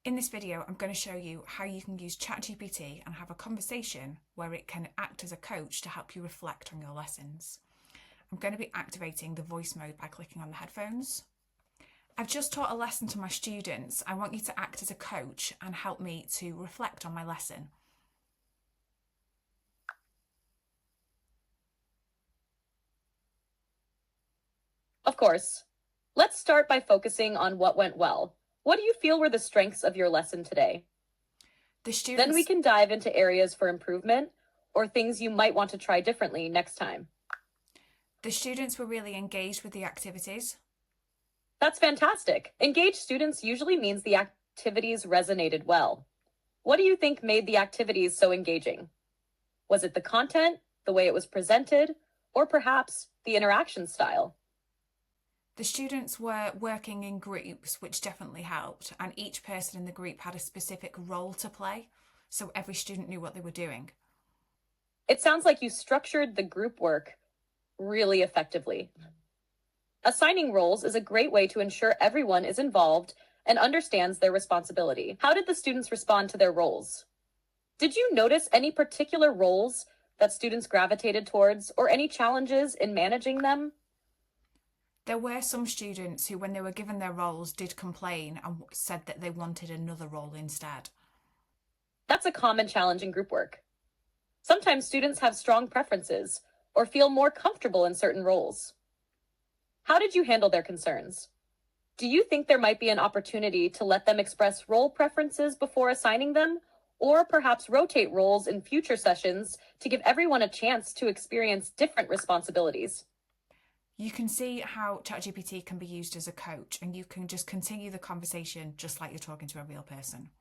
In this video, I'm going to show you how you can use ChatGPT and have a conversation where it can act as a coach to help you reflect on your lessons. I'm going to be activating the voice mode by clicking on the headphones. I've just taught a lesson to my students. I want you to act as a coach and help me to reflect on my lesson. Of course. Let's start by focusing on what went well. What do you feel were the strengths of your lesson today? Then we can dive into areas for improvement or things you might want to try differently next time. The students were really engaged with the activities. That's fantastic. Engaged students usually means the activities resonated well. What do you think made the activities so engaging? Was it the content, the way it was presented, or perhaps the interaction style? The students were working in groups, which definitely helped, and each person in the group had a specific role to play, so every student knew what they were doing. It sounds like you structured the group work really effectively. Assigning roles is a great way to ensure everyone is involved and understands their responsibility. How did the students respond to their roles? Did you notice any particular roles that students gravitated towards or any challenges in managing them? There were some students who, when they were given their roles, did complain and said that they wanted another role instead. That's a common challenge in group work. Sometimes students have strong preferences or feel more comfortable in certain roles. How did you handle their concerns? Do you think there might be an opportunity to let them express role preferences before assigning them, or perhaps rotate roles in future sessions to give everyone a chance to experience different responsibilities? You can see how ChatGPT can be used as a coach, and you can just continue the conversation just like you're talking to a real person.